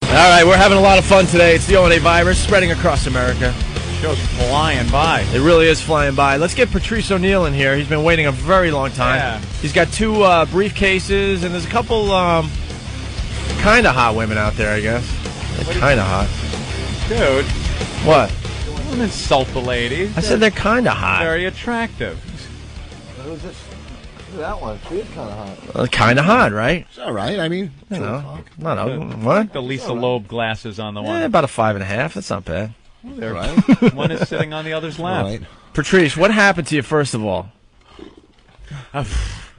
All right, we're having a lot of fun today. It's the O&A virus spreading across America. Show's flying by. It really is flying by. Let's get Patrice O'Neal in here. He's been waiting a very long time. Yeah. He's got 2 briefcases, and there's a couple kind of hot women out there, I guess. They're kind of hot. Dude. What? Don't insult the ladies. I said they're kind of hot. Very attractive. Who's this? Look at that one. She is kind of hot. Kind of hot, right? It's all right. I mean, You know, not what? The Lisa Loeb glasses on the one. About a 5.5. That's not bad. They're right. One is sitting on the other's lap. All right. Patrice, what happened to you, first of all?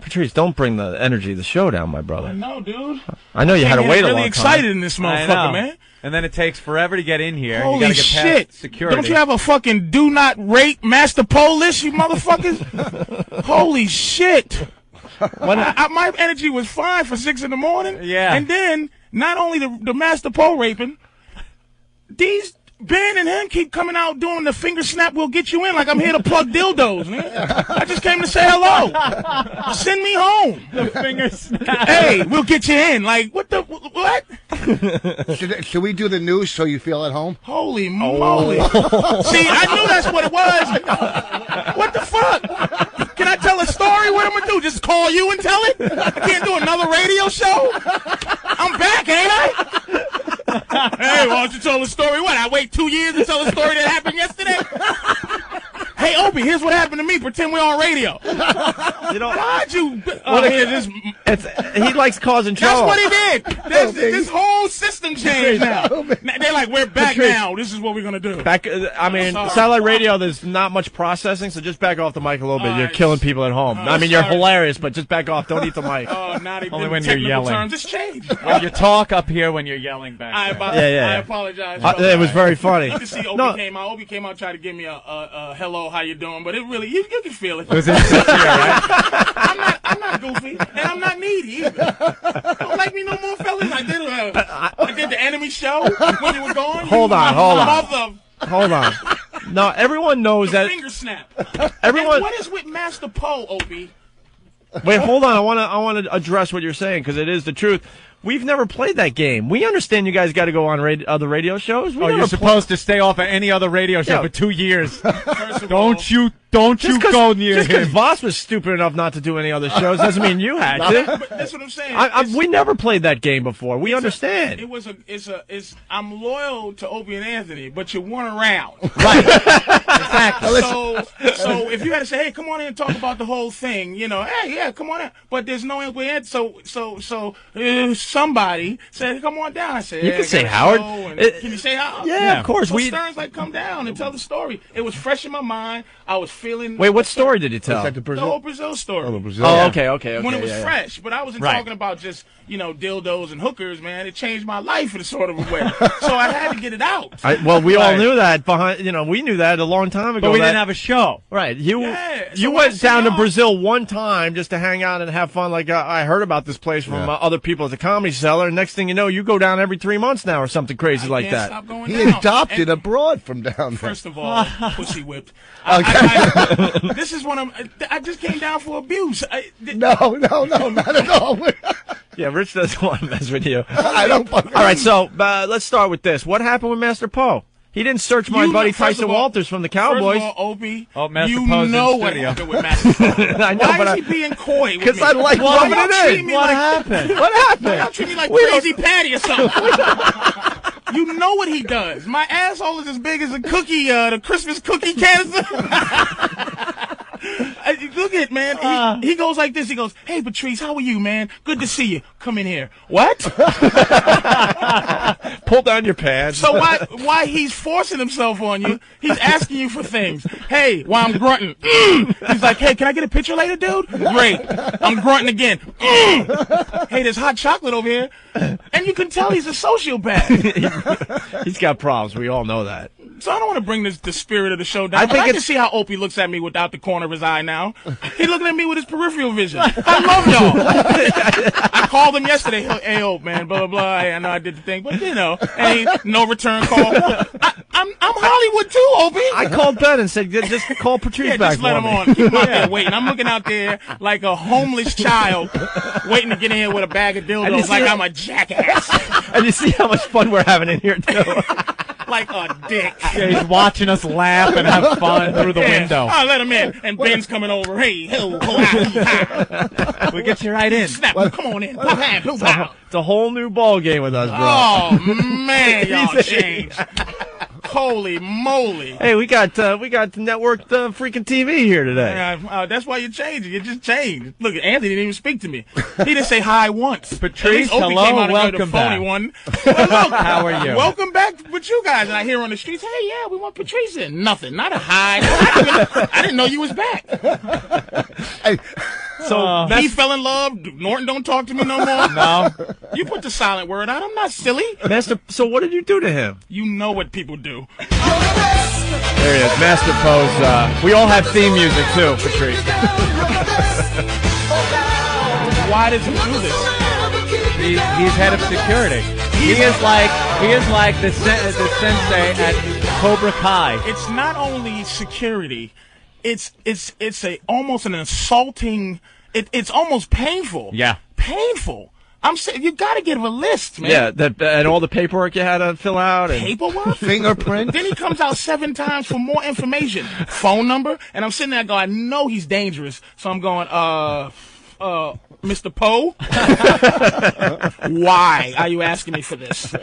Patrice, don't bring the energy of the show down, my brother. No, dude. I know you had to wait a long time. Really excited in this motherfucker, man. And then it takes forever to get in here. Holy you gotta get shit! Past security. Don't you have a fucking do not rape master poll list, you motherfuckers? Holy shit! My energy was fine for 6 in the morning. Yeah. And then not only the master poll raping, these Ben and him keep coming out doing the finger snap. We'll get you in like I'm here to plug dildos, man. I just came to say hello. Send me home. The finger snap. Hey, we'll get you in. Like what the what? Should we do the news so you feel at home? Holy moly! See, I knew that's what it was. What the fuck? Can I tell a story? What am I gonna do? Just call you and tell it? I can't do another radio show. I'm back, ain't I? Hey, why don't you tell the story? What? I wait 2 years to tell a story that happened yesterday? Hey, Opie, here's what happened to me. Pretend we're on radio. You know, Why'd you? he likes causing trouble. That's what he did. This whole system changed now. They're like, we're back now. This is what we're gonna do. Satellite radio. There's not much processing, so just back off the mic a little bit. You're killing people at home. You're hilarious, but just back off. Don't eat the mic. Not even Only when you're yelling. Terms. It's changed. You talk up here when you're yelling back. I apologize. It was very funny. You see, Opie came out. Opie came out, tried to give me a hello, how you doing? But it really, you can feel it. It was insincere, right? I'm not goofy, and I'm not needy either. Don't like me no more, fellas. I did the enemy show when you were gone. Hold on. No, everyone knows that. Finger snap. Everyone. And what is with Master Poe, Opie? Wait, hold on. I want to address what you're saying because it is the truth. We've never played that game. We understand you guys got to go on other radio shows. You're supposed to stay off of any other radio show for 2 years. Don't you go near just him. because Voss was stupid enough not to do any other shows doesn't mean you had to. But that's what I'm saying. We never played that game before. We understand. I'm loyal to Opie and Anthony, but you weren't around. Right. Exactly. So if you had to say, hey, come on in and talk about the whole thing, hey, yeah, come on in. But there's no Opie and Anthony. So somebody said, come on down. I said, you can say Howard. Can you say Howard? Yeah, of course. So Stern's like, come down and tell the story. It was fresh in my mind. I was feeling. Wait, what story did you tell? The whole Brazil story. Oh, the Brazil. Oh, okay. When it was fresh, but I wasn't talking about just dildos and hookers, man. It changed my life in a sort of a way, so I had to get it out. We all knew that we knew that a long time ago. But we didn't have a show, right? You went down to Brazil one time just to hang out and have fun. Like I heard about this place from other people at the Comedy Cellar. And next thing you know, you go down every 3 months now or something crazy like that. Stop going He down. adopted abrood from down there. First of all, pussy whipped. This is one of. I just came down for abuse. No, not at all. Yeah, Rich doesn't want to mess with you. I don't. All right, so let's start with this. What happened with Master Poe? He didn't search my buddy Tyson Walters from the Cowboys. First of all, Opie, Master you Poe's know in what studio. happened with Master Poe. I know, Why is he being coy with me? Because I like rubbing it in. What happened? What happened? Why y'all treat me like Crazy Patty or something? You know what he does. My asshole is as big as a cookie, the Christmas cookie canister. Look at man. He goes like this. He goes, "Hey, Patrice, how are you, man? Good to see you. Come in here." What? Pull down your pants. So why he's forcing himself on you? He's asking you for things. Hey, while I'm grunting, he's like, "Hey, can I get a picture later, dude?" Great. I'm grunting again. Hey, there's hot chocolate over here, and you can tell he's a sociopath. He's got problems. We all know that. So I don't want to bring the spirit of the show down. I can see how Opie looks at me without the corner of his eye now. He's looking at me with his peripheral vision. I love y'all. I called him yesterday. Hey, Ope, man, blah, blah, blah. I know I did the thing, but, ain't no return call. I I'm Hollywood too, Opie. I called Ben and said, just call Patrice back just let him me. on. Keep him out there waiting. I'm looking out there like a homeless child waiting to get in here with a bag of dildos like I'm a jackass. And you see how much fun we're having in here, too. Like a dick. Yeah, he's watching us laugh and have fun through the window. I'll let him in. And Ben's coming over. Hey, we'll get you right in. Snap. Come on in. It's a whole new ball game with us, bro. Oh, man, y'all changed. Holy moly. Hey, we got networked freaking TV here today. That's why you're changing. You just changed. Look, Anthony didn't even speak to me. He didn't say hi once. Patrice, hello, welcome back. One. Well, look, how are you? Welcome back with you guys. And I hear on the streets, hey, yeah, we want Patrice in. Nothing. Not a hi. I didn't know you was back. Hey. So he fell in love. Norton don't talk to me no more. No. You put the silent word out. I'm not silly. Master, so what did you do to him? You know what people do. There he is, Master Pose. We all have theme music too, Patrice. Why does he do this? He's head of security. He is like the sensei at Cobra Kai. It's not only security. It's almost an insulting. It's almost painful. Yeah, painful. I'm saying you got to give a list, man. Yeah, and all the paperwork you had to fill out. And paperwork, fingerprint. Then he comes out 7 times for more information, phone number, and I'm sitting there going, I know he's dangerous, so I'm going, Mr. Poe, why are you asking me for this?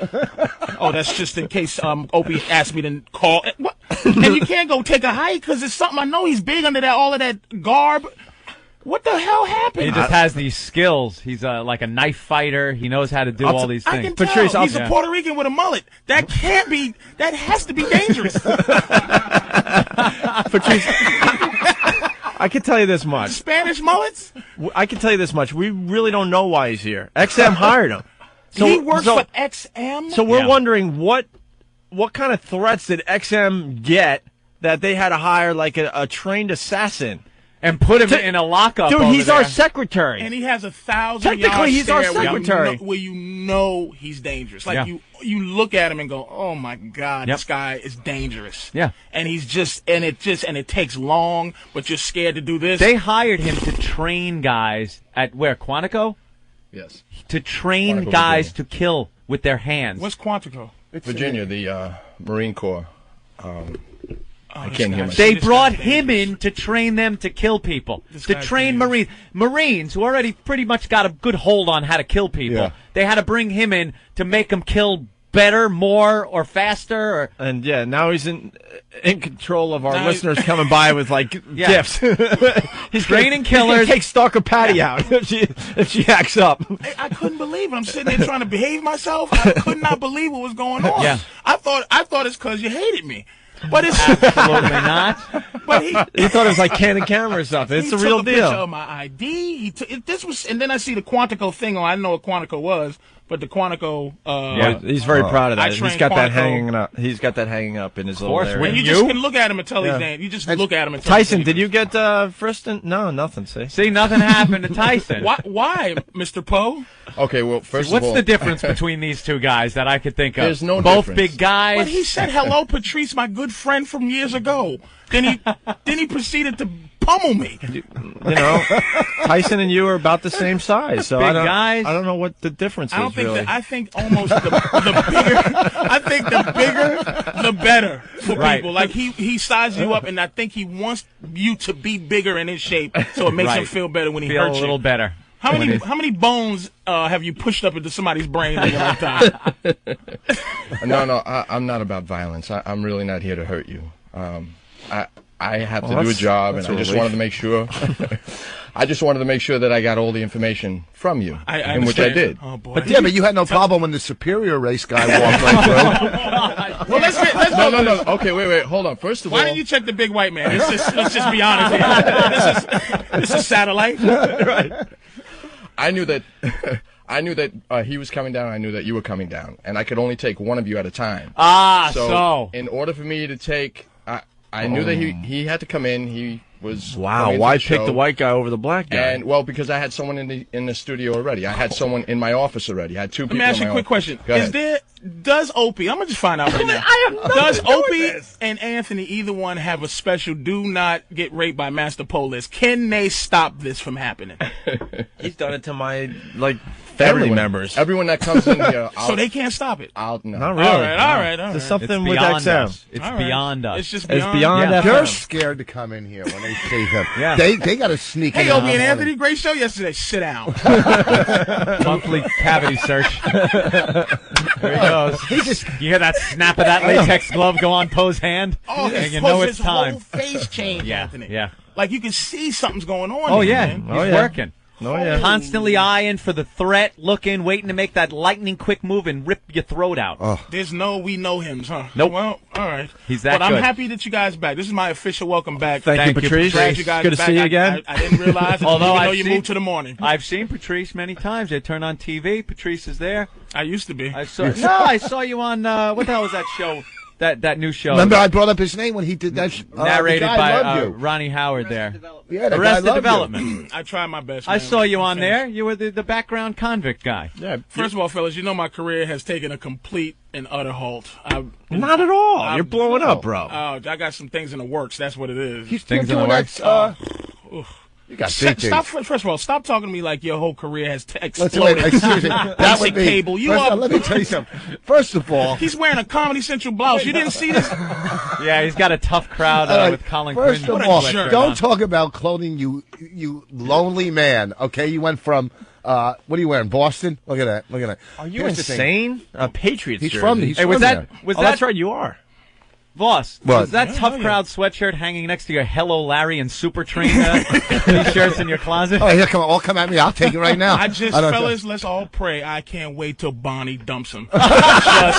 Oh, that's just in case Opie asked me to call. What? And you can't go take a hike because it's something I know he's big under all of that garb. What the hell happened? He just has these skills. He's like a knife fighter. He knows how to do all these things. I can tell. Patrice, he's a Puerto Rican with a mullet. That can't be. That has to be dangerous. Patrice, I can tell you this much. Spanish mullets? I can tell you this much. We really don't know why he's here. XM hired him. So, he works for XM? So we're wondering what kind of threats did XM get that they had to hire like a trained assassin? And put him in a lockup. Dude, he's there. our secretary. And he has 1,000 Technically, he's our secretary. Where you know he's dangerous. Like you look at him and go, oh my God, this guy is dangerous. Yeah. And he's and it takes long, but you're scared to do this. They hired him to train guys at where? Quantico? Yes. To train Quantico, guys Virginia. to kill with their hands. What's Quantico? Virginia, the Marine Corps. I can't hear myself. They brought him in to train them to kill people, to train Marines who already pretty much got a good hold on how to kill people. Yeah. They had to bring him in to make them kill better, more, or faster. And now he's in control of our listeners coming by with like gifts. He's training He's killers. gonna take Stalker Patty out if she acts up. I couldn't believe it. I'm sitting there trying to behave myself. I could not believe what was going on. Yeah. I thought it's because you hated me. But it's absolutely not. But he thought it was like Candid Camera or something. It's the real deal. He took a picture of my ID. And then I see the Quantico thing on. I didn't know what Quantico was, but the Quantico. He's very proud of that. He's got that Quantico. hanging up. He's got that hanging up in his little area. And you just can look at him and tell he's dangerous. You just look at him and tell Tyson, did you get Friston? No, nothing. See, nothing happened to Tyson. Why, Mr. Poe? Okay, well, first of all, what's the difference between these two guys that I could think of? There's no Both difference. big guys. But he said, "Hello, Patrice, my good friend from years ago." Then he proceeded to pummel me. You know, Tyson and you are about the same size, so big I don't know what the difference is. I think almost the bigger. I think the bigger, the better for people. Like he sizes you up, and I think he wants you to be bigger and in shape, so it makes him feel better when he hurts you. Feel a little better. How many bones have you pushed up into somebody's brain in your lifetime? No, I'm not about violence. I'm really not here to hurt you. I have to do a job, and I just wanted to make sure. I just wanted to make sure that I got all the information from you, in which I did. Oh boy! But but you had no problem when the superior race guy walked right through. Well, let's go. No. Okay, wait. Hold on. First of all, why didn't you check the big white man? Let's just be honest here. This is satellite. Right. I knew that he was coming down. I knew that you were coming down, and I could only take one of you at a time. So in order for me to take, I knew that he had to come in. He was wow. Why pick the white guy over the black guy? And well, because I had someone in the studio already. I had someone in my office already. I had 2 people. Let me ask you a quick question. Does Opie? I'm gonna just find out right now. Does Opie and Anthony, either one, have a special "Do not get raped by Master Police"? Can they stop this from happening? He's done it to my family members. Everyone that comes in here. So they can't stop it. No. Not really. All right. There's something It's with beyond XM. us. It's beyond us. It's just It's beyond. beyond Yeah. FM. They're scared to come in here when they see him. Yeah. They got to sneak in. Hey, Opie and Anthony, great show yesterday. Sit down. Monthly cavity search. There he goes. You hear that snap of that latex glove go on Poe's hand? Oh, and you know it's his time. whole face changed, Yeah, Anthony. yeah. Like you can see something's going on. Oh, there, yeah. man. He's working. Oh, yeah. Constantly eyeing for the threat, looking, waiting to make that lightning quick move and rip your throat out. There's no we know hims, huh? Nope. Well, all right. He's that But I'm good. happy that you guys are back. This is my official welcome back. Thank you, Patrice. Glad you guys Good are to back. see you again. I didn't realize it. Although even though I've you seen- moved to the morning. I've seen Patrice many times. They turn on TV. Patrice is there. I used to be. I saw you on what the hell was that show? That new show. Remember, I brought up his name when he did that. narrated the guy by loved you. Ronnie Howard there. Yeah, the guy Arrested loved you. Development. I tried my best. I man. saw you I'm on finished. there. You were the background convict guy. Yeah. First of all, fellas, you know my career has taken a complete and utter halt. Not at all. You're blowing up, bro. I got some things in the works. That's what it is. He's Things in doing the that. You got big Stop. things. First of all, stop talking to me like your whole career has Let's exploded. wait. Excuse me. That Basic would be. cable. You First, are. let me tell you something. First of all, He's wearing a Comedy Central blouse. You didn't see this? Yeah, he's got a tough crowd all right, with Colin first Quinn. of all, jerk. don't talk about clothing, you lonely man. Okay, you went from. What are you wearing? Boston? Look at that. Look at that. Are you Here's the thing. insane? A Patriots He's jersey. from. He's Hey, from was there. That's right. You are. Voss, What? was that tough crowd sweatshirt hanging next to your Hello Larry and Super Train t-shirts in your closet? Oh, here, come at me. I'll take it right now. Fellas, let's all pray. I can't wait till Bonnie dumps him. Just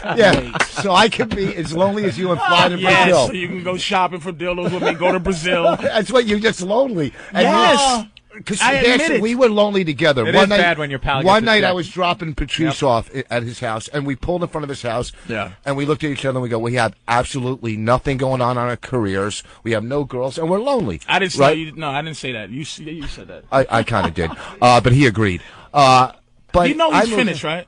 can't Yeah, wait. so I can be as lonely as you and fly to Yes, Brazil. so you can go shopping for dildos with me, go to Brazil. That's what you're just lonely. And Yes. Because I admit it. we were lonely together. It one is night, bad when your pal gets One a night check. I was dropping Patrice off at his house, and we pulled in front of his house. Yeah. And we looked at each other and we go, we have absolutely nothing going on our careers. We have no girls, and we're lonely. I didn't say right? you. No, I didn't say that. You said that. I kind of did, but he agreed. But You know he's I moved- finished, right?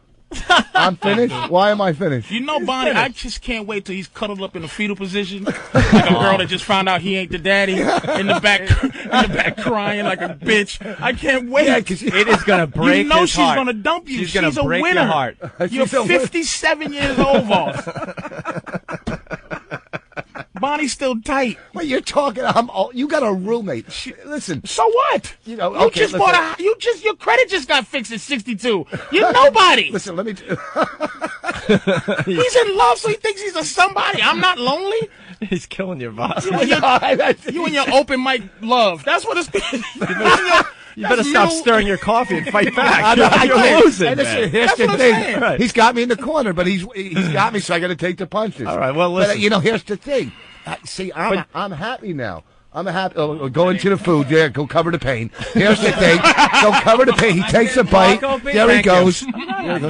I'm finished. Why am I finished? You know, Bonnie, I just can't wait till he's cuddled up in a fetal position, like a girl that just found out he ain't the daddy, in the back crying like a bitch. I can't wait. Yeah, 'cause It is going to break you know his she's heart. gonna dump you. She's going to a break winner. your heart. You're She's a winner. 57 years old, boss. Bonnie's still tight. What you're talking? You got a roommate. Listen. So what? You know. You Okay. just listen. bought a. Your credit just got fixed at 62. You're nobody. Listen. Let me. He's in love, so he thinks he's a somebody. I'm not lonely. He's killing your boss. You and your open mic love. That's what it's. You better stop stirring your coffee and fight back. I You're can't. losing, And listen, man. here's That's the what I'm thing. saying. Right. He's got me in the corner, but he's got me, so I got to take the punches. All right, well, But, listen. here's the thing. See, I'm happy now. I'm happy. Go into the food. Yeah, go cover the pain. Here's the thing. Go cover the pain. He takes a bite. Opie? There he Thank you. goes.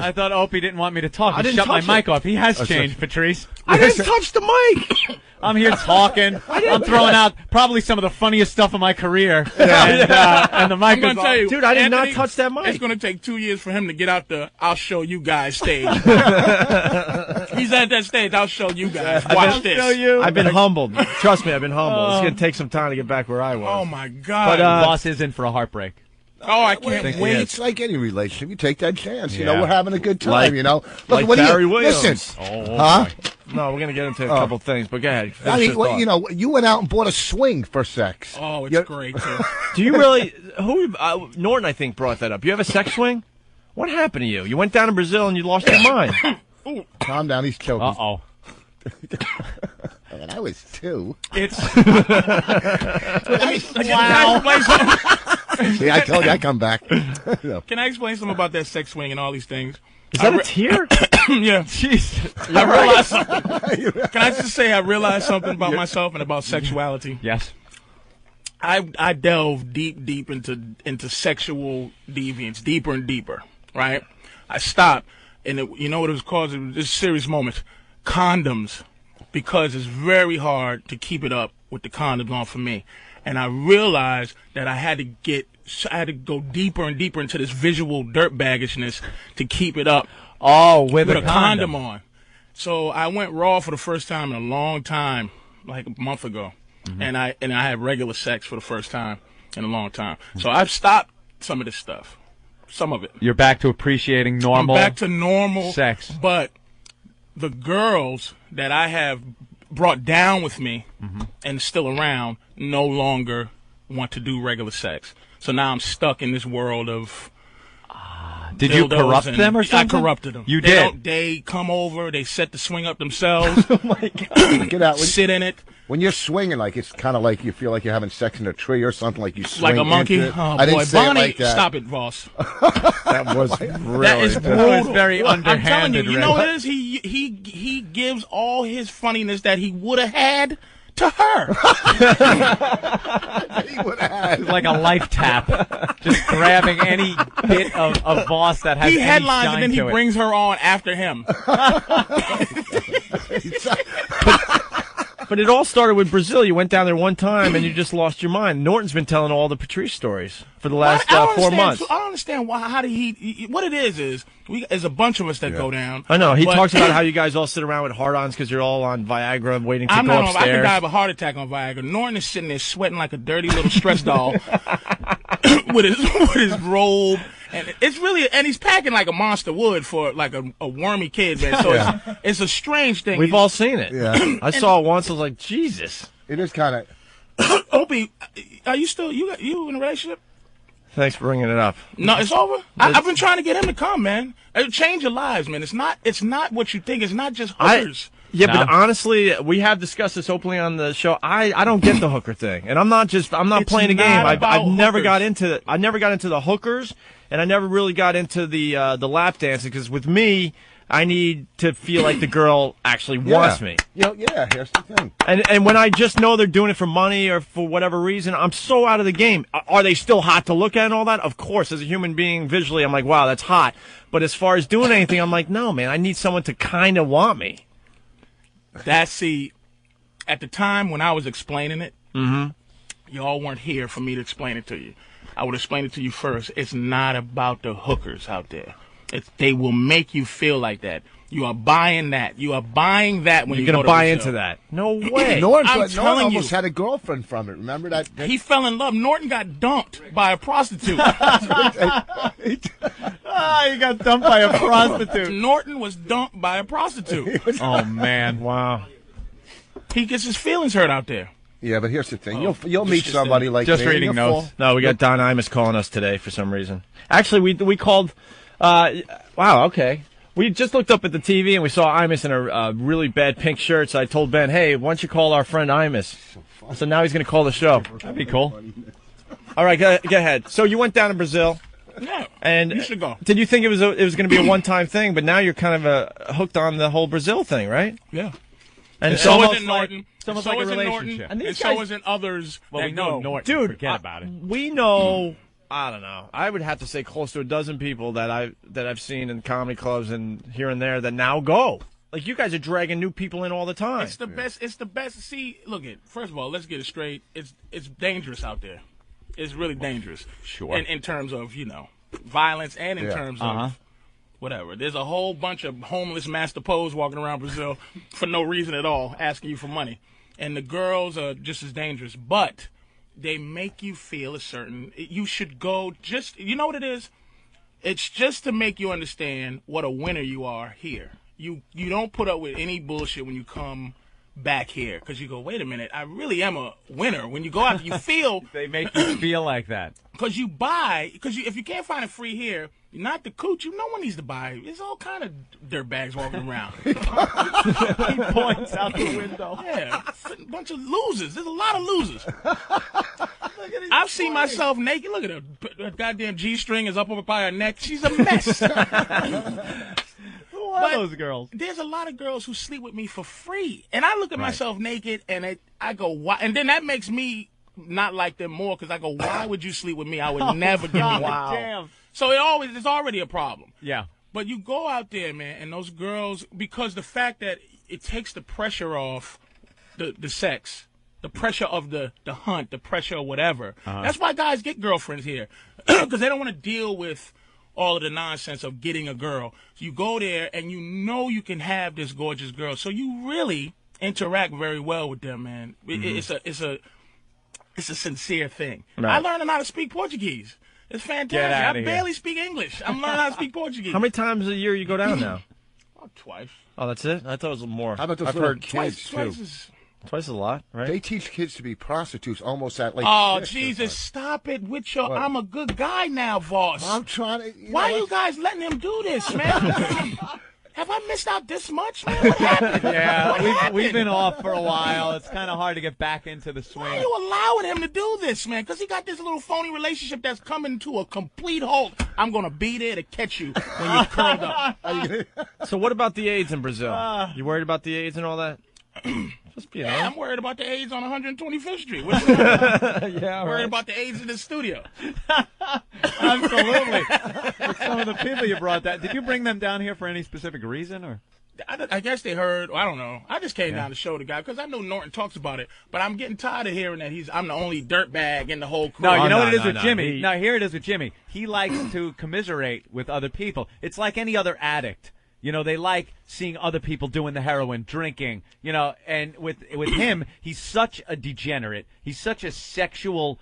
I thought Opie didn't want me to talk. I He didn't shut my touch mic it. off. He has changed, Patrice. I didn't touch the mic. I'm here talking. I'm throwing out probably some of the funniest stuff of my career. And the mic I'm gonna is tell you, Dude, I did not Anthony, touch that mic. It's gonna take 2 years for him to get out the "I'll show you guys" stage. He's at that stage. I'll show you guys. Watch this. I've been humbled. Trust me, I've been humbled. It's going to take some time to get back where I was. Oh my God! But Boss is in for a heartbreak. oh, I can't wait. It's like any relationship. You take that chance. You Yeah. know, we're having a good time. Like- you know, like what do Barry you Williams. listen? Oh, Huh? No, we're going to get into a couple things, but go ahead. I Finish mean, your thought. you know, you went out and bought a swing for sex. Oh, it's You- great too. Do you really? Norton, I think, brought that up. You have a sex swing? What happened to you? You went down to Brazil and you lost your mind. Calm down. He's choking. Uh-oh. I was 2. It's See, I told you I'd come back. Can I explain something about that sex swing and all these things? Is that a tear? Yeah. jeez. I realized something. Can I just say I realized something about myself and about sexuality? Yes. I delve deep into sexual deviance, deeper and deeper, right? I stopped, and you know what it was causing? This serious moment. Condoms. because it's very hard to keep it up with the condoms on for me. And I realized that I had to go deeper and deeper into this visual dirtbaggishness to keep it up. Oh, with a condom on. So I went raw for the first time in a long time, like a month ago. And I had regular sex for the first time in a long time. So I've stopped some of this stuff. Some of it. You're back to appreciating normal. I'm back to normal sex. But the girls that I have brought down with me and still around no longer want to do regular sex. So now I'm stuck in this world of Did you corrupt them or something? I corrupted them. You did? They come over, they set the swing up themselves. Oh, my God. Get out. Sit in it. When you're swinging, like it's kind of like you feel like you're having sex in a tree or something, like you swing like a monkey. into it. Oh, I didn't boy. say Bonnie, it like that. stop it, Voss. That was really That is brutal. That was very I'm telling underhanded. you, you know what it is? He gives all his funniness that he would have had to her. He would have had. It's like a life tap. Just grabbing any bit of Voss that has He any headlines shine and then he to it. brings her on after him. But it all started with Brazil. You went down there one time and you just lost your mind. Norton's been telling all the Patrice stories for the last 4 months. I don't understand why. How did he? What it is there's a bunch of us that go down. I know. He but talks about how you guys all sit around with hard-ons because you're all on Viagra waiting to I'm go not on, I could upstairs. die of a heart attack on Viagra. Norton is sitting there sweating like a dirty little stress doll with his robe. And it's really, and he's packing like a monster would for like a wormy kid, man. So it's a strange thing. We've all seen it. Yeah. I saw it once. I was like, Jesus. It is kind of. Opie, are you still you in a relationship? Thanks for bringing it up. No, it's over. I've been trying to get him to come, man. It'll change your lives, man. It's not what you think. It's not just hookers. But honestly, we have discussed this openly on the show. I don't get the hooker thing, and I'm not playing a game. I've never got into the hookers, and I never really got into the lap dancing because with me, I need to feel like the girl actually wants me. Here's the thing. And when I just know they're doing it for money or for whatever reason, I'm so out of the game. Are they still hot to look at and all that? Of course, as a human being, visually, I'm like, wow, that's hot. But as far as doing anything, I'm like, no, man, I need someone to kind of want me. At the time when I was explaining it, y'all weren't here for me to explain it to you. I would explain it to you first. It's not about the hookers out there. They will make you feel like that. You are buying that. You are buying that when You're you going go to buy the into show. that. No way. Norton telling almost you. had a girlfriend from it. Remember that? He fell in love. Norton got dumped by a prostitute. He got dumped by a prostitute. Norton was dumped by a prostitute. Oh, man. Wow. He gets his feelings hurt out there. Yeah, but here's the thing. You'll meet somebody like just me, and reading you'll notes. fall- No, we got Don Imus calling us today for some reason. Actually, we called. Wow. Okay. We just looked up at the TV and we saw Imus in a really bad pink shirt. So I told Ben, "Hey, why don't you call our friend Imus?" So now he's going to call the show. That'd be cool. All right, go ahead. So you went down to Brazil. Yeah, And you should go. Did you think it was going to be a one-time thing? But now you're kind of hooked on the whole Brazil thing, right? Yeah. And So almost isn't Norton. it's almost so like a isn't relationship. Norton, And these and so guys- isn't others. Well, that we know go. Norton. Dude, Forget about it. We know. I don't know. I would have to say close to a dozen people that I've seen in comedy clubs and here and there that now go. Like you guys are dragging new people in all the time. It's the best. It's the best. See, look it. First of all, let's get it straight. It's dangerous out there. It's really dangerous. Sure. In terms of violence and in terms of whatever. There's a whole bunch of homeless Master Pos walking around Brazil for no reason at all, asking you for money, and the girls are just as dangerous. But they make you feel a certain. You should go. Just you know what it is. It's just to make you understand what a winner you are here. You don't put up with any bullshit when you come back here because you go, wait a minute, I really am a winner. When you go out, you feel They make you feel like that. because if you can't find it free here, not the cooch. No one needs to buy. There's all kind of dirtbags walking around. He points out the window. Yeah, a bunch of losers. There's a lot of losers. I've seen myself naked. Look at her. That goddamn G-string is up over by her neck. She's a mess. Who are those girls? There's a lot of girls who sleep with me for free. And I look at myself naked and I go, why? And then that makes me not like them more because I go, why would you sleep with me? I would never give you that. Damn. So it's already a problem. Yeah. But you go out there, man, and those girls, because the fact that it takes the pressure off the sex, the pressure of the hunt, the pressure of whatever. That's why guys get girlfriends here, because they don't want to deal with all of the nonsense of getting a girl. So you go there, and you know you can have this gorgeous girl. So you really interact very well with them, man. It's a sincere thing. Right. I learned how to speak Portuguese. It's fantastic. I barely speak English. I'm learning how to speak Portuguese. How many times a year you go down now? Twice. Oh, that's it? I thought it was more. How about those little kids, too? Twice a lot, right? They teach kids to be prostitutes almost at like. Oh, Jesus, stop it with your I'm a good guy now, boss. I'm trying to. Why are you guys letting him do this, man? Have I missed out this much, man? What happened? Yeah, we've been off for a while. It's kind of hard to get back into the swing. Why are you allowing him to do this, man? Because he got this little phony relationship that's coming to a complete halt. I'm going to be there to catch you when you're curled up. So what about the AIDS in Brazil? You worried about the AIDS and all that? Just be I'm worried about the AIDS on 125th Street. Worried about the AIDS in the studio. Absolutely. With some of the people you brought did you bring them down here for any specific reason, or? I guess they heard. I don't know. I just came down to show the guy because I know Norton talks about it, but I'm getting tired of hearing that I'm the only dirtbag in the whole crew. No, you know what it is with Jimmy. No, here it is with Jimmy. He likes to commiserate with other people. It's like any other addict. You know, they like seeing other people doing the heroin, drinking, you know, and with him, he's such a degenerate. He's such a sexual,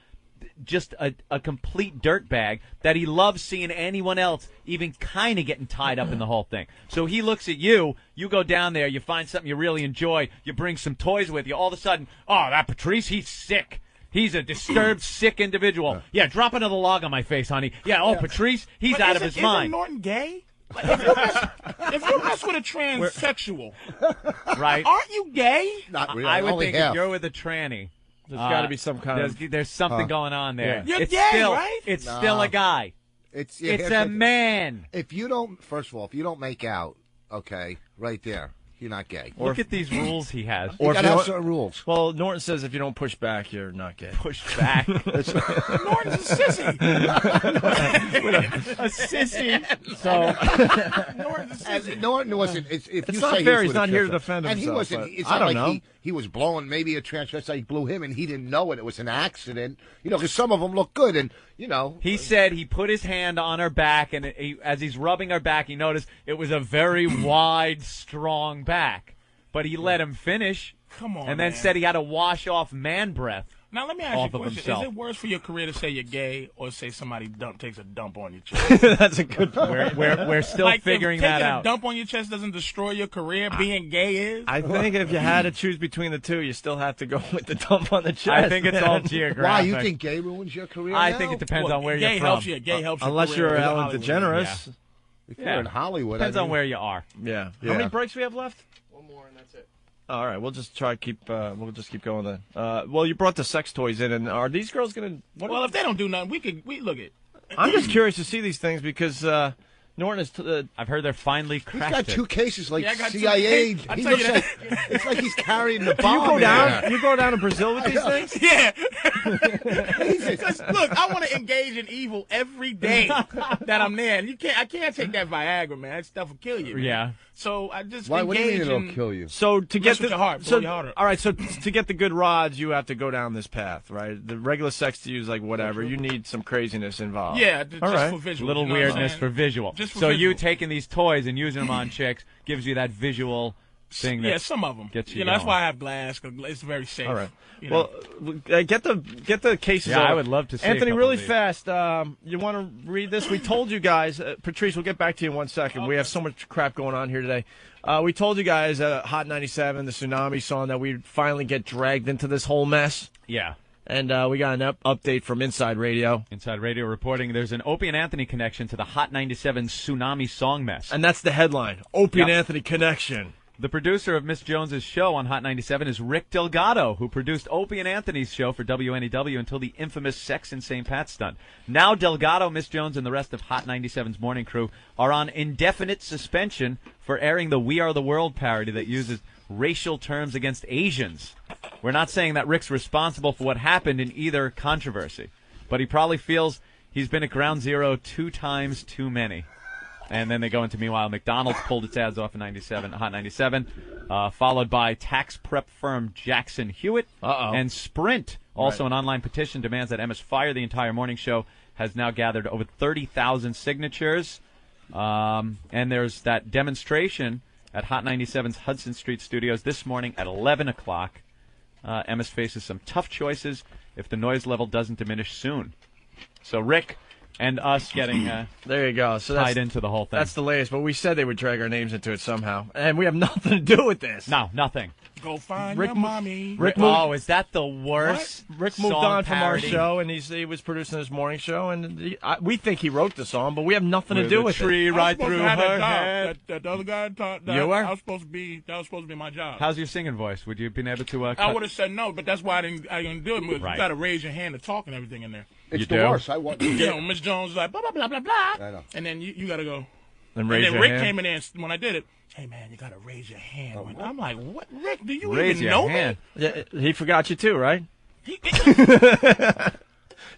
just a complete dirtbag that he loves seeing anyone else even kind of getting tied up in the whole thing. So he looks at you, you go down there, you find something you really enjoy, you bring some toys with you, all of a sudden, oh, that Patrice, he's sick. He's a disturbed, sick individual. Yeah, drop another log on my face, honey. Yeah, Patrice, he's out of his mind. Isn't Norton gay? Like, if you mess with a transsexual, right? Aren't you gay? Not really. I would think if you're with a tranny, there's got to be some kind of there's something going on there. Yeah. You're gay, right? It's still a guy. It's a man. If you don't, first of all, if you don't make out, okay, right there, you're not gay. Look at these rules he has. Or you have certain rules. Well, Norton says if you don't push back, you're not gay. Push back. Norton's a sissy. A sissy. So Norton's a sissy. Norton wasn't. It's not fair. He's not here to defend himself. And he wasn't. It's I not don't like know. He was blowing maybe a transvestite blew him and he didn't know it. It was an accident. You know, because some of them look good and you know. He said he put his hand on her back and as he's rubbing her back, he noticed it was a very wide, strong back. But he let him finish. Come on, and then man. Said he had to wash off man breath. Now let me ask you a question: himself. Is it worse for your career to say you're gay or say somebody takes a dump on your chest? That's a good point. We're still like figuring that out. Taking a dump on your chest doesn't destroy your career. Being gay is. I think if you had to choose between the two, you still have to go with the dump on the chest. I think it's all geographic. Why you think gay ruins your career? I think it depends on where you're from. Gay helps you. Unless you're Ellen DeGeneres. Yeah. If you're in Hollywood, Depends on where you are. Yeah. Yeah. How many breaks we have left? One more and that's it. All right, we'll just try to keep. We'll just keep going then. Well, you brought the sex toys in, and are these girls gonna? Well, if they don't do nothing, we look at. I'm just curious to see these things because Norton is. I've heard they're finally he's got crafted. 2 cases like Yeah, I got CIA. two. He looks like it's like he's carrying the Do bomb. you go down? You go down to Brazil with these things? Yeah. Look, I want to engage in evil every day that I'm there. And I can't take that Viagra, man. That stuff will kill you. Man. Yeah. So I just Why? What do you engage mean in. it'll kill you? So to Mess get with the your heart, so blow your heart up. all right, so to get the good rods, you have to go down this path, right? The regular sex to use like whatever. You need some craziness involved. Yeah, just right. for visual. Little you know what I'm weirdness saying? for visual. Just for so visual. you taking these toys and using them on chicks gives you that visual thing. Yeah, some of them. Gets you That's going. why I have glass. 'Cause it's very safe. All right. You know? Well, get the cases. Yeah, over. I would love to see a Anthony, couple really of these. fast. You want to read this? We told you guys, Patrice. We'll get back to you in 1 second. We have so much crap going on here today. We told you guys Hot 97, the tsunami song, that we'd finally get dragged into this whole mess. Yeah. And we got an update from Inside Radio. Inside Radio reporting there's an Opie and Anthony connection to the Hot 97 tsunami song mess. And that's the headline. Opie and Yep. Anthony connection. The producer of Miss Jones's show on Hot 97 is Rick Delgado, who produced Opie and Anthony's show for WNEW until the infamous Sex in St. Pat stunt. Now Delgado, Miss Jones, and the rest of Hot 97's morning crew are on indefinite suspension for airing the We Are the World parody that uses racial terms against Asians. We're not saying that Rick's responsible for what happened in either controversy, but he probably feels he's been at ground zero 2 times too many. And then they go into, meanwhile, McDonald's pulled its ads off in Hot 97, followed by tax prep firm Jackson Hewitt. And Sprint, also an online petition, demands that Emmis fire the entire morning show, has now gathered over 30,000 signatures. And there's that demonstration at Hot 97's Hudson Street studios this morning at 11 o'clock. Emmis faces some tough choices if the noise level doesn't diminish soon. So Rick and us getting there you go. So tied into the whole thing. That's the latest, but we said they would drag our names into it somehow. And we have nothing to do with this. No, nothing. Go find your mommy. Oh, is that the worst? Rick moved on from our parody? show, and he was producing his morning show, and we think he wrote the song, but we have nothing to do with tree it. right through her head. That other guy thought that You were? that was supposed to be my job. How's your singing voice? Would you have been able to? I would have said no, but that's why I didn't do it. You Right. got to raise your hand to talk and everything in there. It's You the do? worst. I want You know, Miss Jones was like blah blah blah blah blah, I know. and then you got to go. And And then your Rick hand. came in there and when I did it. Hey man, you got to raise your hand. I'm like, what, Rick? Do you Raise even your know hand. Yeah, he forgot you too, right? me?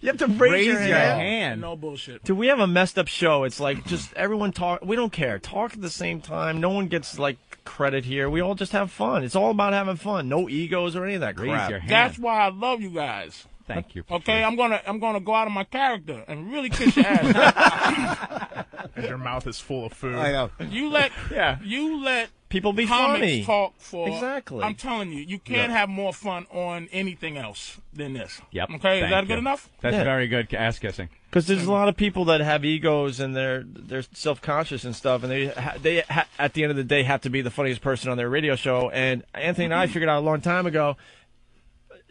You have to raise your hand. hand. No bullshit. Dude, we have a messed up show. It's like just everyone talk. We don't care. Talk at the same time. No one gets like credit here. We all just have fun. It's all about having fun. No egos or any of that Raise crap. your hand. That's why I love you guys. Thank you. Okay, I'm gonna go out of my character and really kiss your ass. Your mouth is full of food. I know. You let People be comics funny. talk for. Exactly. I'm telling you, you can't have more fun on anything else than this. Yep. Okay, Thank is that you. good enough? That's Yeah. very good ass kissing. Because there's a lot of people that have egos and they're self-conscious and stuff, and they at the end of the day have to be the funniest person on their radio show. And Anthony and I figured out a long time ago,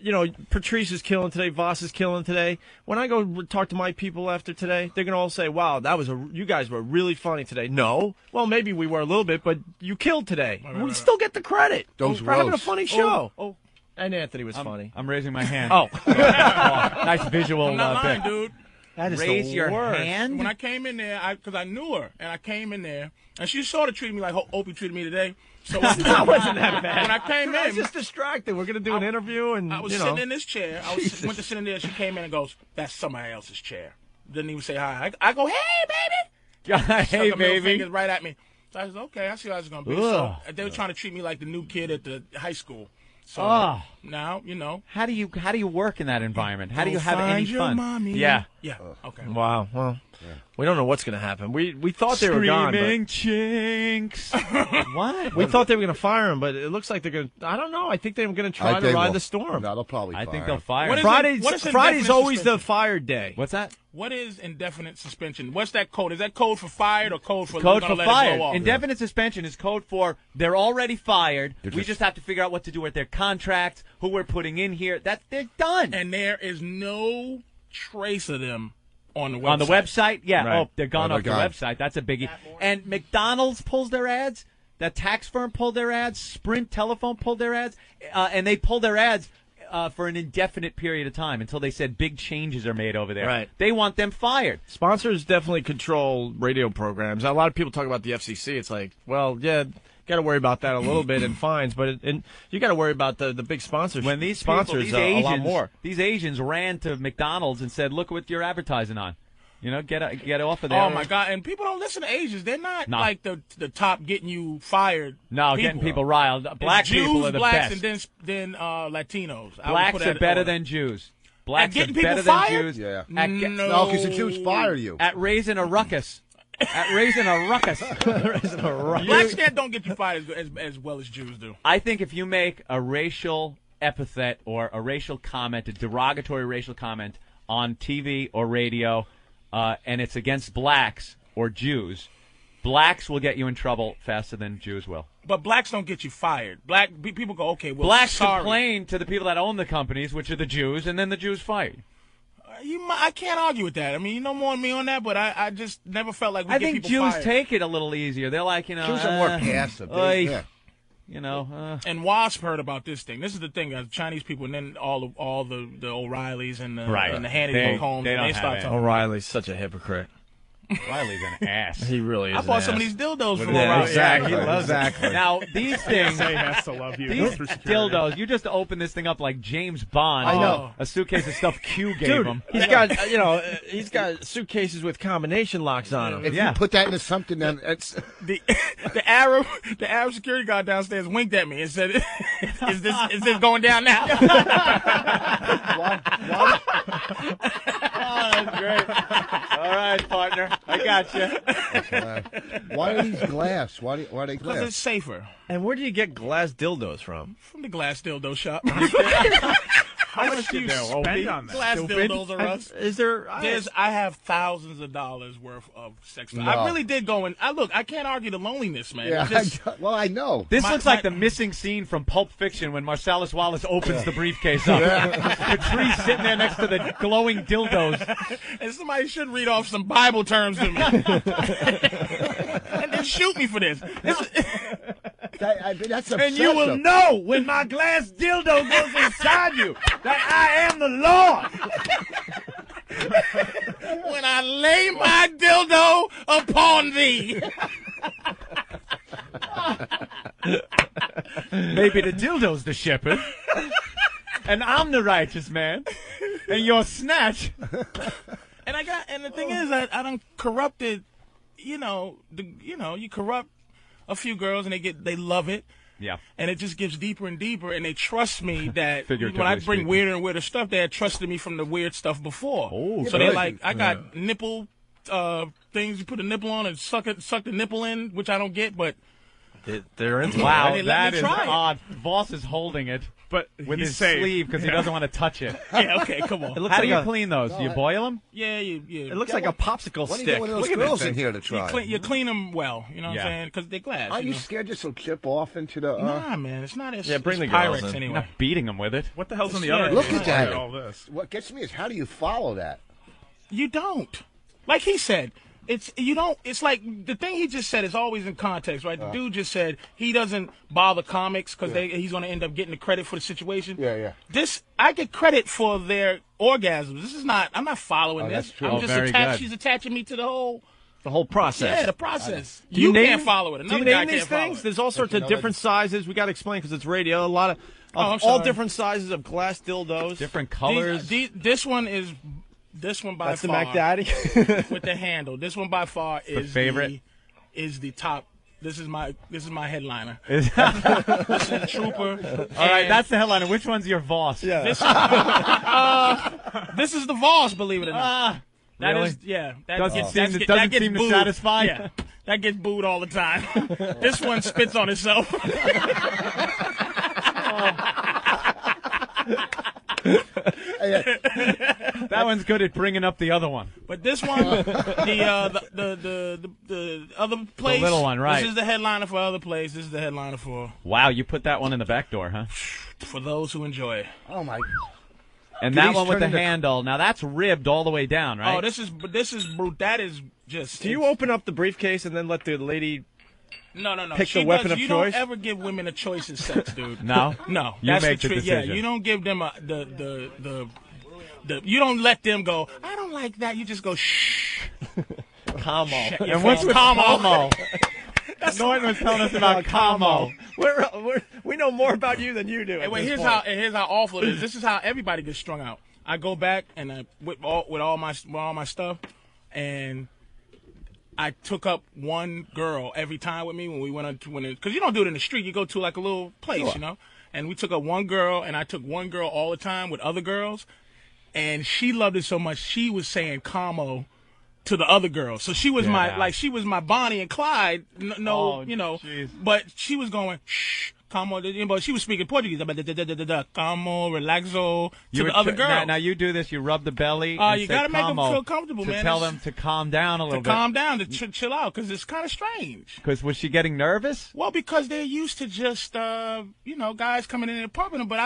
you know, Patrice is killing today, Voss is killing today. When I go talk to my people after today, they're gonna all say, "Wow, you guys were really funny today." No, well maybe we were a little bit, but you killed today. We still get the credit Those for having a roasts. funny show. Oh. And Anthony was funny. I'm raising my hand. Oh, Nice visual I'm not lying, bit. dude. that is Raise the your worst. hand. When I came in there, because I knew her, and I came in there, and she sort of treated me like Opie treated me today. So That wasn't that bad. when I came I was in, just distracted. We're gonna do an interview, and I was you know. sitting in this chair. Went to sit in there. She came in and goes, "That's somebody else's chair." Didn't even say hi. I go, "Hey, baby." Hey, Stuck her middle baby. fingers right at me. So I said, "Okay, I see how it's gonna be." So they were trying to treat me like the new kid at the high school. So Oh. now you know. How do you work in that environment? How do you Go have any find your fun? mommy. Yeah. Yeah. Okay. Wow. Well, we don't know what's going to happen. We thought they were gone. Screaming chinks. What? We thought they were going to fire him, but it looks like they're going to. I don't know. I think they're going to try to ride the storm. No, they'll probably I fire think they'll him. fire. What him. is Friday's indefinite always the suspension? fired day. What's that? What is indefinite suspension? What's that code? Is that code for fired or code for Code we're gonna for let it fired. blow off? Indefinite suspension is code for they're already fired. We just- just have to figure out what to do with their contracts, who we're putting in here. That they're done. And there is no trace of them on the website. On the website, yeah. Right. Oh, they're gone Oh, off the they're gone. website. That's a biggie. And McDonald's pulls their ads. That tax firm pulled their ads. Sprint Telephone pulled their ads. And they pulled their ads for an indefinite period of time until they said big changes are made over there. Right. They want them fired. Sponsors definitely control radio programs. A lot of people talk about the FCC. It's like, well, yeah, got to worry about that a little bit and fines, but and you got to worry about the big sponsors. When these sponsors, people, these a lot Asians, more. these Asians ran to McDonald's and said, "Look what you're advertising on. You know, get off of there." Oh my God! And people don't listen to Asians. They're not No. like the top getting you fired. No, getting people riled. Black Jews, people are the blacks, best. and then Latinos. I would Blacks put are that better order. than Jews. Blacks getting are people better fired? than Jews. Yeah. At, No, because the Jews fire you. at raising a ruckus. At raising a ruckus. Blacks don't get you fired as well as Jews do. I think if you make a racial epithet or a racial comment, a derogatory racial comment on TV or radio, and it's against blacks or Jews, blacks will get you in trouble faster than Jews will. But blacks don't get you fired. Black people go, okay, well, Blacks sorry. complain to the people that own the companies, which are the Jews, and then the Jews fight. I can't argue with that. I mean, you know more than me on that, but I just never felt like we I get think people Jews fired. take it a little easier. They're like, you know, Jews are more passive. oy, Yeah. you know. And Wasp heard about this thing. This is the thing: Chinese people, and then all the O'Reillys and the Right. and the Hannity They- and Combs, they and don't they start have it. talking. O'Reilly's such a hypocrite. Riley's an ass. He really is. I bought some of these dildos from Yeah, around. exactly. He loves Exactly. Now, these things, Say has to love you. these for security. dildos, you just open this thing up like James Bond. I know. A suitcase of stuff Q gave Dude, him. he's got he's got suitcases with combination locks on them. If Yeah. you put that into something, then it's The Arab security guard downstairs winked at me and said, "Is this going down now?" why, Oh, that's great. All right, partner. I got you. why are these glass? Why are they Because glass? it's safer. And where do you get glass dildos from? From the glass dildo shop. How much do you spend on that? Glass dildos are us. Is there? I have thousands of dollars worth of sex toys. No. I really did go and I can't argue the loneliness, man. Yeah, It's just- I know. This My- looks like my- the missing scene from Pulp Fiction when Marcellus Wallace opens the briefcase up. Patrice sitting there next to the glowing dildos. and somebody should read off some Bible terms to me. And then shoot me for this. That's And you will know when my glass dildo goes inside you that I am the Lord. When I lay my dildo upon thee. Maybe the dildo's the shepherd, and I'm the righteous man, and your snatch. And the thing is, I done corrupted. You corrupt a few girls and they love it. Yeah. And it just gets deeper and deeper, and they trust me that when Figuratively I bring speaking. weirder and weirder stuff, they had trusted me from the weird stuff before. Oh, so good. they're like, I got nipple things you put a nipple on and suck the nipple in, which I don't get, but They're into Wow, They let that me is try it. odd. Voss is holding it But with he's his safe. sleeve because he doesn't want to touch it. yeah, okay, come on. It looks How like do you a, clean those? Do you boil them? Yeah. It looks like a popsicle Why don't you stick. get one of those Look at girls that in thing. here to try? You clean them well, you know what Yeah. I'm saying? Because they're glass. Aren't you know? scared this will chip off into the? Nah, man, it's not. Yeah, bring it's the girls pirates in. anyway. Not beating them with it. What the hell's on the Yeah, other? look end at that. of all this. What gets me is how do you follow that? You don't. Like he said, you don't. It's like the thing he just said is always in context, right? The dude just said he doesn't bother comics because he's going to end up getting the credit for the situation. Yeah. I get credit for their orgasms. This is not. I'm not following this. that's true. I'm Oh, just very attached. good. She's attaching me to the whole. The whole process. Yeah, the process. Do you name, can't follow it. Do Another you guy name these can't follow things? it. There's all sorts of different sizes. We got to explain because it's radio. A lot of I'm all sorry. different sizes of glass dildos. Different colors. This one by That's the far Mac Daddy. with the handle. This one by far is favorite? Is the top. This is my headliner. Is- This is the Trooper. All right, that's the headliner. Which one's your Voss? Yeah. This is the Voss, believe it or not. That really? is, yeah. That Doesn't gets, seem that's to- get- doesn't that gets seem to booed. satisfy? Yeah, that gets booed all the time. This one spits on itself. That one's good at bringing up the other one. But this one, the other place, The little one, right. This is the headliner for other place. This is the headliner for Wow, you put that one in the back door, huh? those who enjoy it. Oh my! And Do that these one with turn the into- handle. Now that's ribbed all the way down, right? Oh, this is brute. That is just. Do you open up the briefcase and then let the lady? No. pick She the weapon does, of you choice? don't ever give women a choice in sex, dude. No? No. You That's make the trick. Yeah, decision. you don't give them the you don't let them go, I don't like that. You just go, shh. Como. And what's with Como? Norton was telling us about Como. We know more about you than you do. Hey, wait, here's how awful it is. This is how everybody gets strung out. I go back and with all my stuff, and I took up one girl every time with me when we went because you don't do it in the street. You go to like a little place, you know. And we took up one girl, and I took one girl all the time with other girls, and she loved it so much she was saying "como" to the other girls. So she was she was my Bonnie and Clyde. Oh, You know, geez. but she was going shh. Como, but she was speaking Portuguese. Como, relaxo to the other girl. Now you do this. You rub the belly. And You say gotta make them como feel comfortable, to man. tell It's- them to calm down a little to calm down, to chill out, because it's kind of strange. Because was she getting nervous? Well, because they're used to just, guys coming in and pumping them, but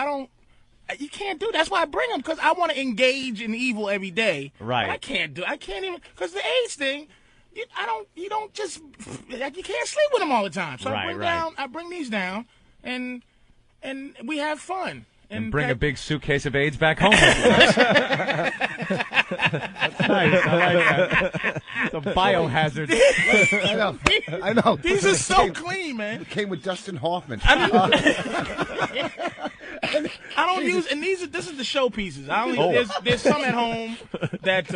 you can't do that. That's why I bring them, because I want to engage in evil every day. Right. But I can't even, because the AIDS thing, you can't sleep with them all the time. So I bring these down, and we have fun. And bring a big suitcase of AIDS back home with you. That's nice. I like that. It's a biohazard. I know. These are so clean, man. It came with Dustin Hoffman. I don't use, and this is the showpieces. I only there's some at home that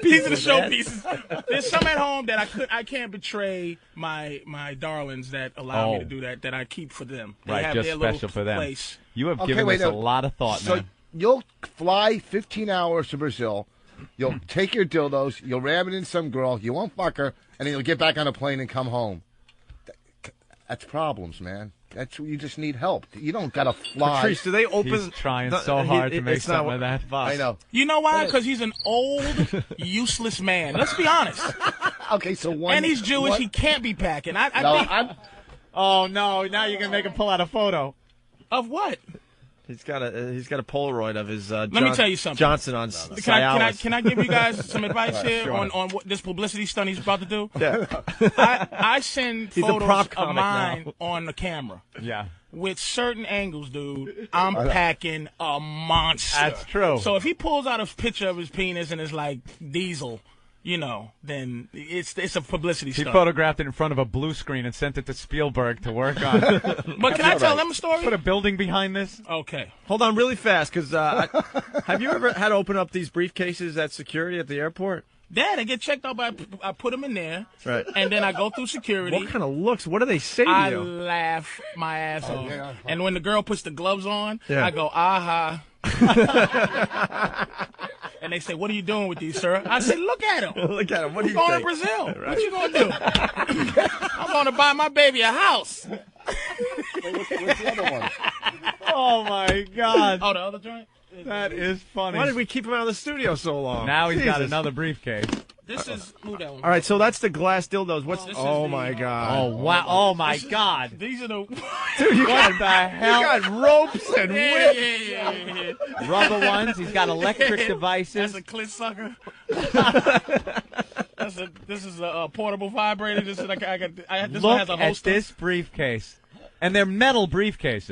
these are the showpieces. There's some at home that I can't betray my darlings that allow me to do that I keep for them. They right, have just their special for them. Place. You have given us a lot of thought, so man. You'll fly 15 hours to Brazil. You'll take your dildos. You'll ram it in some girl. You won't fuck her, and then you'll get back on a plane and come home. That's problems, man. That's you just need help. You don't gotta fly. Patrice, do they open? He's trying so hard to make something of that. I know. You know why? Because he's an old, useless man. Let's be honest. Okay, so one. And he's Jewish. He can't be packing. I think. Oh no! Now you're gonna make him pull out a photo. Of what? He's got a Polaroid of his. Let me tell you something. Johnson on. Can I give you guys some advice here sure. on what this publicity stunt he's about to do? Yeah. I send photos of mine on the camera. Yeah. With certain angles, dude, I'm packing a monster. That's true. So if he pulls out a picture of his penis and it's like Diesel, then it's a publicity stunt. He photographed it in front of a blue screen and sent it to Spielberg to work on. But can I tell them a story? Put a building behind this? Okay. Hold on really fast, because have you ever had to open up these briefcases at security at the airport? Yeah, they get checked out, but I put them in there. Right. And then I go through security. What kind of looks? What do they say to I you? laugh my ass off. Yeah. And when the girl puts the gloves on, I go, aha. And they say, what are you doing with these, sir? I say, look at him. Look at him. What do you going think? to Brazil. Right. What you going to do? I'm going to buy my baby a house. What's the other one? Oh, my God. Oh, the other joint? That is funny. Why did we keep him out of the studio so long? Now he's got Jesus. another briefcase. This is move that one. All right, so that's the glass dildos. What's? My God! Oh wow! Oh my God! These are the. Dude, you What the hell? You got ropes and whip. Yeah. Rubber ones. He's got electric devices. That's a clit sucker. This is a portable vibrator. This one has a Look at holster. this briefcase. And they're metal briefcases.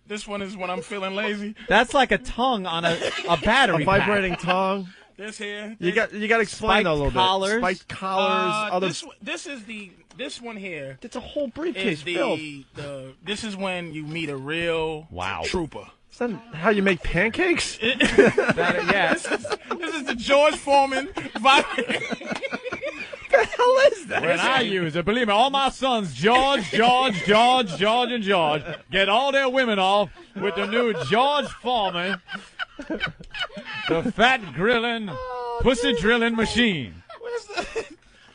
This one is when I'm feeling lazy. That's like a tongue on a battery A vibrating tongue. This here. You got to explain a little collars. bit. Spiked collars. This one here. It's a whole briefcase filled. This is when you meet a real trooper. Is that how you make pancakes? Yeah. This is the George Foreman vibrator. What the hell is that? When I use it, believe me, all my sons, George, and George, get all their women off with the new George Foreman, the fat grilling, pussy drilling machine.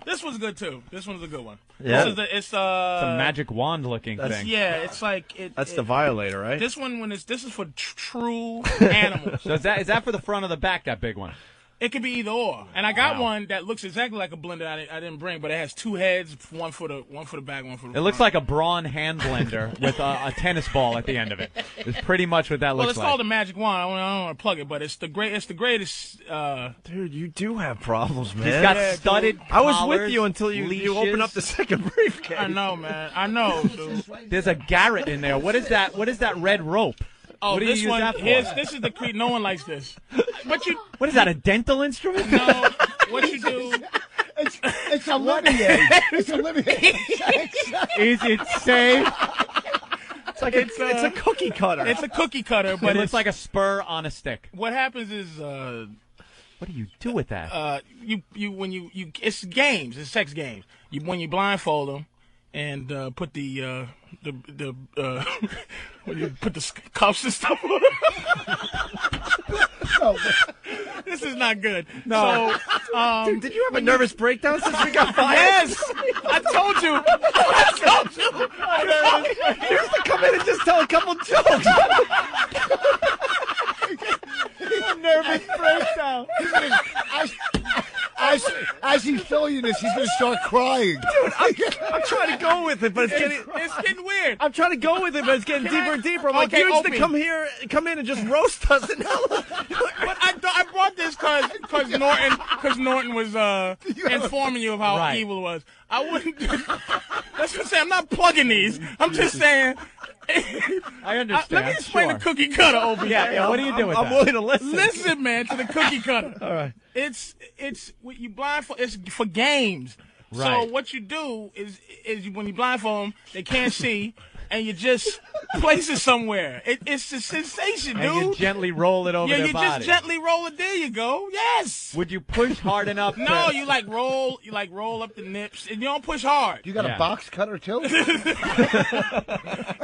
This one's good too. This one's a good one. Yeah. It's a magic wand looking thing. Yeah, it's like That's the violator, right? This is for true animals. So is that for the front or the back? That big one. It could be either or. And I got one that looks exactly like a blender I didn't bring, but it has two heads, one for the back, one for the front. It looks like a Braun hand blender with a tennis ball at the end of it. It's pretty much what that looks like. Well, it's called a magic wand. I don't want to plug it, but it's the greatest. Dude, you do have problems, man. He's got studded collars, I was with you until you open up the second briefcase. I know, man. I know, dude. There's a Garrett in there. What is that? What is that red rope? Oh, what do this you use one. that for? This is the creep. No one likes this. But what is that? A dental instrument? No. What you do? It's a Olivier. It's Olivier. Is it safe? It's a cookie cutter. It's a cookie cutter, but it looks like a spur on a stick. What happens is, what do you do with that? It's games. It's sex games. When you blindfold them and put when you put the cuffs and stuff on. This is not good. No. So, dude, did you have a nervous breakdown since we got fired? Yes, I told you. You used to come in and just tell a couple jokes. A nervous breakdown. As he's filling you this, he's going to start crying. Dude, I'm trying to go with it, but it's getting weird. I'm trying to go with it, but it's getting deeper and deeper. I'm like, you used to come in and just roast us. And but I brought this because Norton was informing you of how evil it was. I wouldn't. That's what I'm saying. I'm not plugging these. I'm just saying. I understand. Let me explain the cookie cutter, Opie. Yeah. What are you doing with I'm that? willing to listen. Listen, man, to the cookie cutter. All right. It's what you blindfold. It's for games. Right. So what you do is when you blindfold them, they can't see, and you just place it somewhere. It's a sensation, dude. And you gently roll it over their body. Yeah, you just gently roll it. There you go. Yes. Would you push hard enough? No, you roll up the nips, and you don't push hard. You got a box cutter too?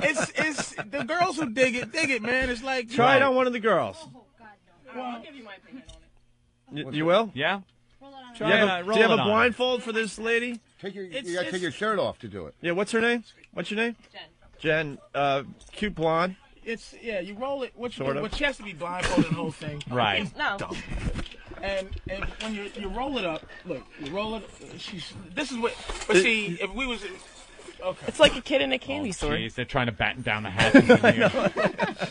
It's the girls who dig it, man. It's like Try it on one of the girls. Oh, God, no. I'll give you my opinion on it. You will? Yeah. Do you have a blindfold for this lady? You got to take your shirt off to do it. Yeah, what's her name? What's your name? Jen. Cute blonde. You roll it. What you Sort do? of. Well, she has to be blindfolded the whole thing. Right. No. And when you roll it up, look, you roll it. This is what. But see, if we was. Okay. It's like a kid in a candy store. Jeez, they're trying to batten down the hatches in here.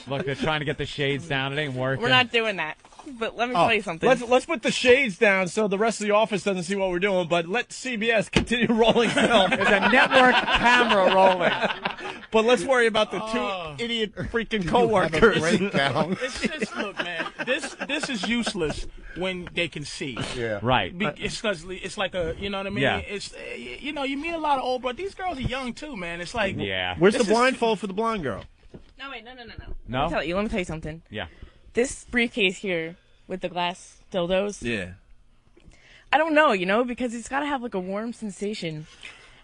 Look, they're trying to get the shades down. It ain't working. We're not doing that. But let me tell you something. Let's put the shades down so the rest of the office doesn't see what we're doing, but let CBS continue rolling film. There's a network camera rolling. But let's worry about the two idiot freaking coworkers. Breakdown. It's just look, man. This is useless when they can see. Yeah. Right. It's because it's like a, you know what I mean? Yeah. It's you meet a lot of old, but these girls are young too, man. It's like Yeah. Where's the This is- blindfold for the blonde girl? No, wait, no. No? Let me tell you something. Yeah. This briefcase here with the glass dildos, Yeah. I don't know, because it's got to have like a warm sensation.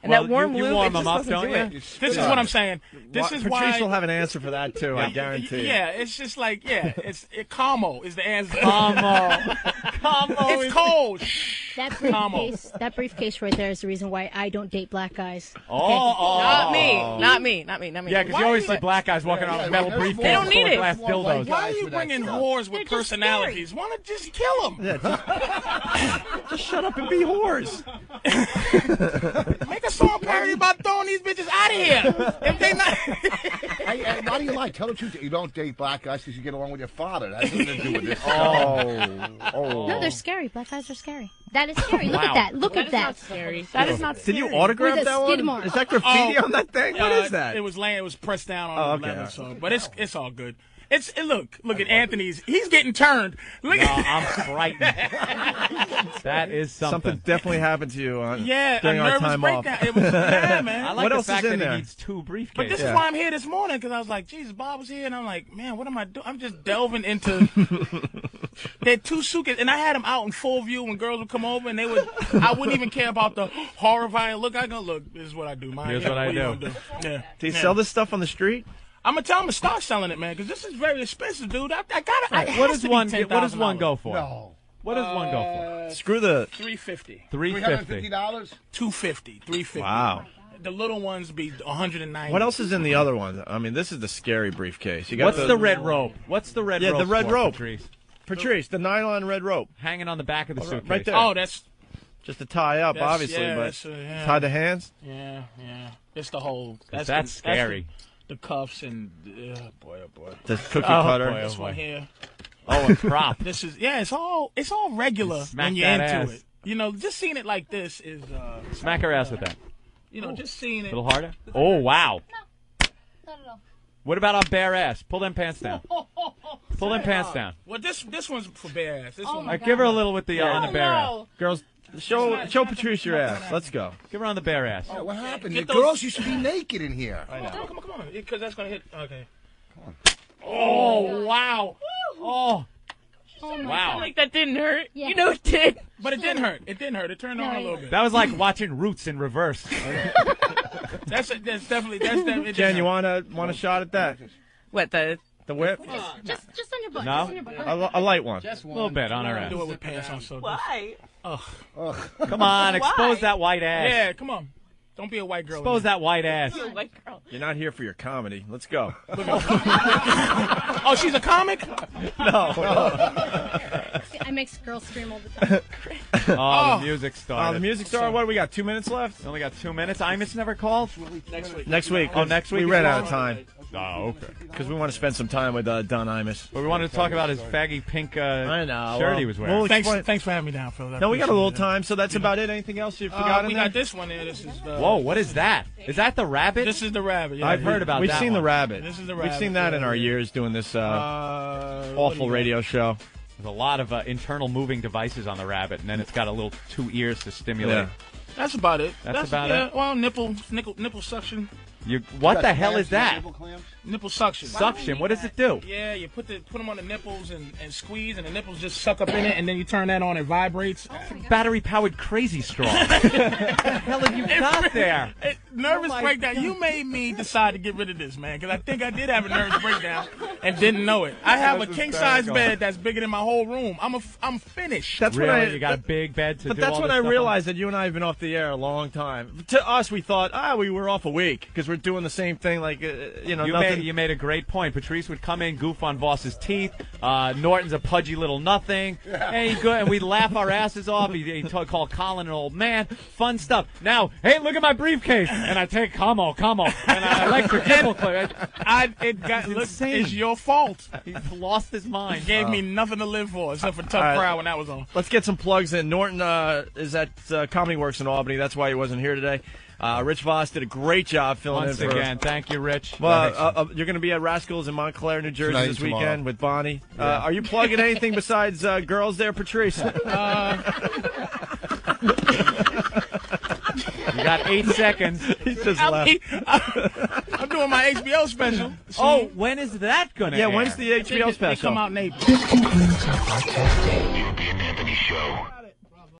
And Well, that warm you lube, warm it just them up, doesn't don't do you? it. This is what I'm saying. This is Patrice why. will have an answer for that too. I guarantee. Yeah, it's just like Como is the answer. Como It's cold. That briefcase right there is the reason why I don't date black guys. Not me. Yeah, because you always see black guys walking around with metal briefcases They don't need full of it. glass dildos. Why are you bringing whores with personalities? Why not just kill them? Just shut up and be whores. Make a song parody about throwing these bitches out of here. If they not. Hey, why do you lie? Tell the truth. You don't date black guys because you get along with your father. That has nothing to do with this. No, they're scary. Black guys are scary. That is scary. Look at that. Look at that. Scary. That is not Did scary. you autograph With a that skid one? mark. Is that graffiti on that thing? What is that? It was pressed down on the okay. leather, so but it's all good. Look at Anthony's. He's getting turned. Look No, at I'm frightened. That is something. Something definitely happened to you during a our nervous time breakdown. off. It was bad, man. I like What the else fact is in that there? he needs two briefcases. But this is why I'm here this morning, because I was like, Jesus, Bob was here, and I'm like, man, what am I doing? I'm just delving into. They had two suitcases, and I had them out in full view when girls would come over, and I wouldn't even care about the horrifying look. I go, look, this is what I do, man. Here's what I do. Yeah. Do you sell this stuff on the street? I'm gonna tell them to start selling it, man, because this is very expensive, dude. I gotta. What does one go for? No. What does one go for? Screw the. $350. $350. $350? $250. $350. Wow. The little ones be $190. What else is in the other one? I mean, this is the scary briefcase. You got What's the red rope? What's the red rope? Yeah, the red for, rope. Patrice? The nylon red rope. Hanging on the back of the suitcase. Right there. Oh, that's Just to tie up, That's- obviously, yeah, but that's, yeah. tie the hands. yeah. It's the whole. That's scary. The cuffs and boy, oh boy. The cookie Oh, cutter. boy, This one here. Oh, a prop. This is it's all regular Smack when you're that into ass. it. Just seeing it like this is Smack her ass with that. just seeing A it. little harder? Oh, wow. Not at all. What about on bare ass? Pull them pants down. Pull them pants down. Well, this one's for bare ass. This one. my Give her a little with the on the bare ass. Girls, show Patrice your ass. Let's go. Give her on the bare ass. Oh, what happened? Get The those- girls used to be naked in here. Come on, because that's gonna hit. Okay. Oh wow! Oh, Wow. Like that didn't hurt. Yeah. You know it did. But it didn't hurt. It turned on a little bit. that was like watching Roots in reverse. That's definitely. Jen, you want a shot at that? What the? The whip? Just on your butt. No? Just on your butt. A light one. A little bit on her ass. Do it with pants on. So Why? Come on, expose Why? that white ass. yeah, come on. Don't be a white girl. Expose that white ass. You white girl. You're not here for your comedy. Let's go. Oh, she's a comic. No. I make girls scream all the time. Oh, the music started. The music star. What do we got? 2 minutes left. Only got 2 minutes. Imus never called. Next week. Next week. Oh, next week We is ran out long. of time. Oh, okay. Because we want to spend some time with Don Imus. But we wanted to talk about his faggy pink shirt he was wearing. Thanks for having me down, Phil. No, we got a little time, so that's about it. Anything else you forgot? We got this one here. This is the... Whoa, what is that? Is that the rabbit? This is the rabbit. Yeah, I've heard about that. We've seen the rabbit. This is the rabbit. We've seen that in our years doing this awful radio show. There's a lot of internal moving devices on the rabbit, and then it's got a little 2 ears to stimulate. Yeah. That's about it. That's about it? Well, nipple suction. What the hell is that? Nipple suction. Suction? What does it do? Yeah, you put them on the nipples and squeeze, and the nipples just suck up in it, and then you turn that on, it vibrates. Battery-powered crazy straw. What the hell have you got there? Nervous breakdown. You made me decide to get rid of this, man, because I think I did have a nervous breakdown and didn't know it. I have a king-size bed that's bigger than my whole room. I'm finished. That's really? You got a big bed to do all this stuff on? But that's when I realized that you and I have been off the air a long time. To us, we thought, we were off a week because we're doing the same thing, like, nothing. You made a great point. Patrice would come in, goof on Voss's teeth. Norton's a pudgy little nothing. And we laugh our asses off. He called Colin an old man. Fun stuff. Now, hey, look at my briefcase. And I take, come on. And I electric nipple clip. It's your fault. He lost his mind. Gave me nothing to live for except for Tough Crowd when that was on. Let's get some plugs in. Norton is at Comedy Works in Albany. That's why he wasn't here today. Rich Voss did a great job filling Once in. Again, thank you, Rich. Well, you're going to be at Rascals in Montclair, New Jersey this weekend with Bonnie. Yeah. Are you plugging anything besides girls there, Patrice? You got 8 seconds. He just left. I'm doing my HBO special. Oh, when is that going to air? Yeah, when's the HBO special? They come out in April. This concludes our podcast day. Opie and Anthony Show.